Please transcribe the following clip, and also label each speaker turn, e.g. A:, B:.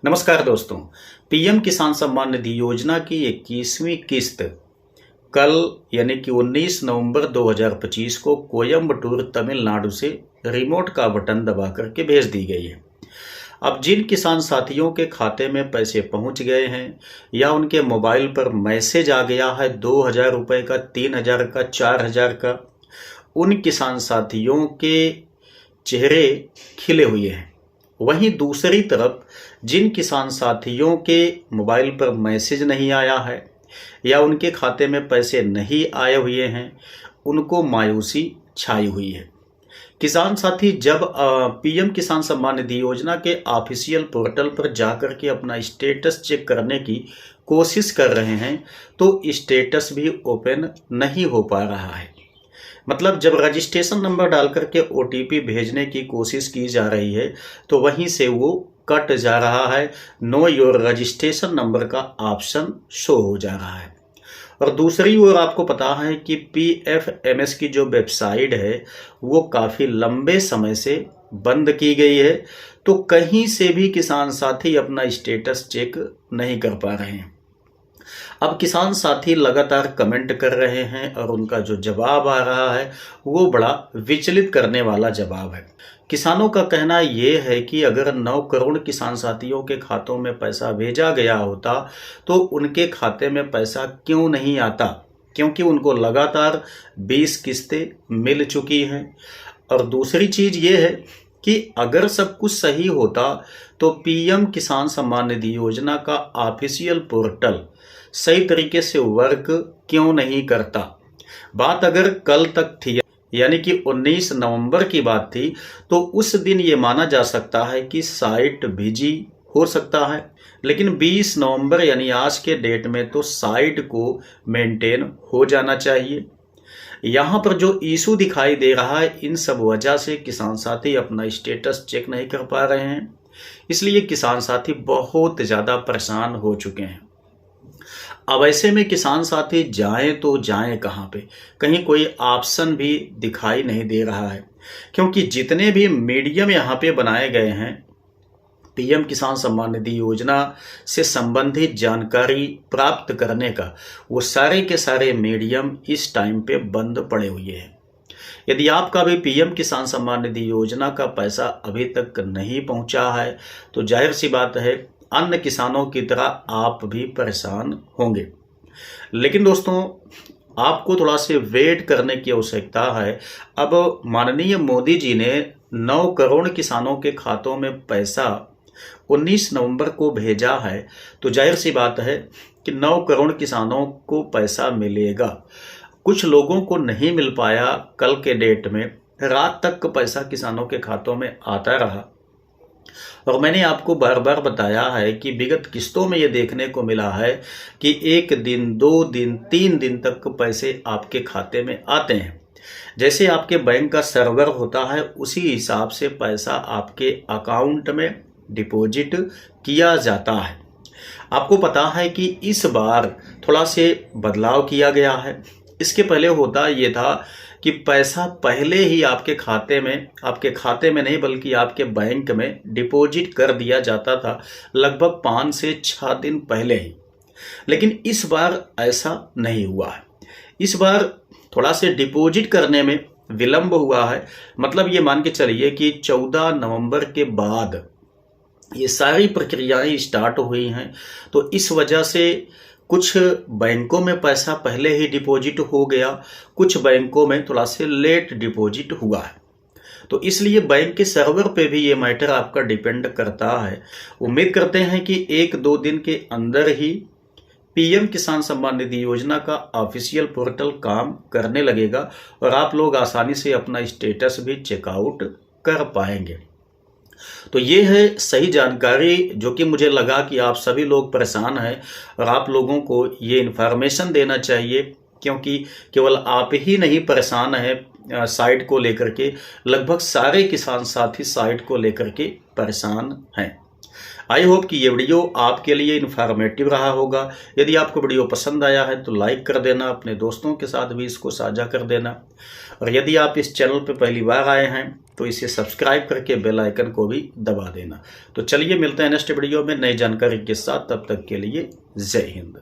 A: नमस्कार दोस्तों। पीएम किसान सम्मान निधि योजना की 21वीं किस्त कल यानी कि 19 नवंबर 2025 को कोयम्बटूर तमिलनाडु से रिमोट का बटन दबा करके भेज दी गई है। अब जिन किसान साथियों के खाते में पैसे पहुंच गए हैं या उनके मोबाइल पर मैसेज आ गया है 2,000 रुपये का, 3,000 का, 4,000 का, उन किसान साथियों के चेहरे खिले हुए हैं। वहीं दूसरी तरफ जिन किसान साथियों के मोबाइल पर मैसेज नहीं आया है या उनके खाते में पैसे नहीं आए हुए हैं, उनको मायूसी छाई हुई है। किसान साथी जब पीएम किसान सम्मान निधि योजना के ऑफिशियल पोर्टल पर जाकर के अपना स्टेटस चेक करने की कोशिश कर रहे हैं तो स्टेटस भी ओपन नहीं हो पा रहा है। मतलब जब रजिस्ट्रेशन नंबर डाल करके ओटीपी भेजने की कोशिश की जा रही है तो वहीं से वो कट जा रहा है। नो योर रजिस्ट्रेशन नंबर का ऑप्शन शो हो जा रहा है। और दूसरी ओर आपको पता है कि पीएफएमएस की जो वेबसाइट है वो काफ़ी लंबे समय से बंद की गई है, तो कहीं से भी किसान साथी अपना स्टेटस चेक नहीं कर पा रहे हैं। अब किसान साथी लगातार कमेंट कर रहे हैं और उनका जो जवाब आ रहा है वो बड़ा विचलित करने वाला जवाब है। किसानों का कहना ये है कि अगर 9 करोड़ किसान साथियों के खातों में पैसा भेजा गया होता तो उनके खाते में पैसा क्यों नहीं आता, क्योंकि उनको लगातार 20 किस्तें मिल चुकी हैं। और दूसरी चीज़ ये है कि अगर सब कुछ सही होता तो पीएम किसान सम्मान निधि योजना का ऑफिशियल पोर्टल सही तरीके से वर्क क्यों नहीं करता। बात अगर कल तक थी यानी कि 19 नवंबर की बात थी तो उस दिन ये माना जा सकता है कि साइट बिजी हो सकता है, लेकिन 20 नवंबर यानी आज के डेट में तो साइट को मेंटेन हो जाना चाहिए। यहाँ पर जो इशू दिखाई दे रहा है इन सब वजह से किसान साथी अपना स्टेटस चेक नहीं कर पा रहे हैं, इसलिए किसान साथी बहुत ज़्यादा परेशान हो चुके हैं। अब ऐसे में किसान साथी जाएं तो जाएं कहाँ पे, कहीं कोई ऑप्शन भी दिखाई नहीं दे रहा है, क्योंकि जितने भी मीडियम यहाँ पे बनाए गए हैं पीएम किसान सम्मान निधि योजना से संबंधित जानकारी प्राप्त करने का, वो सारे के सारे मीडियम इस टाइम पे बंद पड़े हुए हैं। यदि आपका भी पीएम किसान सम्मान निधि योजना का पैसा अभी तक नहीं पहुंचा है तो जाहिर सी बात है अन्य किसानों की तरह आप भी परेशान होंगे। लेकिन दोस्तों आपको थोड़ा से वेट करने की आवश्यकता है। अब माननीय मोदी जी ने 9 करोड़ किसानों के खातों में पैसा 19 नवंबर को भेजा है, तो जाहिर सी बात है कि 9 करोड़ किसानों को पैसा मिलेगा। कुछ लोगों को नहीं मिल पाया, कल के डेट में रात तक पैसा किसानों के खातों में आता रहा। और मैंने आपको बार बार बताया है कि विगत किस्तों में ये देखने को मिला है कि 1 दिन, 2 दिन, 3 दिन तक पैसे आपके खाते में आते हैं। जैसे आपके बैंक का सर्वर होता है उसी हिसाब से पैसा आपके अकाउंट में डिपॉजिट किया जाता है। आपको पता है कि इस बार थोड़ा से बदलाव किया गया है। इसके पहले होता ये था कि पैसा पहले ही आपके खाते में नहीं बल्कि आपके बैंक में डिपॉजिट कर दिया जाता था लगभग 5 से 6 दिन पहले ही। लेकिन इस बार ऐसा नहीं हुआ है। इस बार थोड़ा से डिपॉजिट करने में विलंब हुआ है। मतलब ये मान के चलिए कि 14 नवंबर के बाद ये सारी प्रक्रियाएं स्टार्ट हुई हैं, तो इस वजह से कुछ बैंकों में पैसा पहले ही डिपॉजिट हो गया, कुछ बैंकों में थोड़ा से लेट डिपॉजिट हुआ है। तो इसलिए बैंक के सर्वर पे भी ये मैटर आपका डिपेंड करता है। उम्मीद करते हैं कि 1-2 दिन के अंदर ही पीएम किसान सम्मान निधि योजना का ऑफिशियल पोर्टल काम करने लगेगा और आप लोग आसानी से अपना स्टेटस भी चेकआउट कर पाएंगे। तो ये है सही जानकारी जो कि मुझे लगा कि आप सभी लोग परेशान हैं और आप लोगों को ये इन्फॉर्मेशन देना चाहिए, क्योंकि केवल आप ही नहीं परेशान हैं साइट को लेकर के, लगभग सारे किसान साथी साइट को लेकर के परेशान हैं। आई होप कि ये वीडियो आपके लिए इन्फॉर्मेटिव रहा होगा। यदि आपको वीडियो पसंद आया है तो लाइक कर देना, अपने दोस्तों के साथ भी इसको साझा कर देना, और यदि आप इस चैनल पर पहली बार आए हैं तो इसे सब्सक्राइब करके बेल आइकन को भी दबा देना। तो चलिए मिलते हैं नेक्स्ट वीडियो में नई जानकारी के साथ, तब तक के लिए जय हिंद।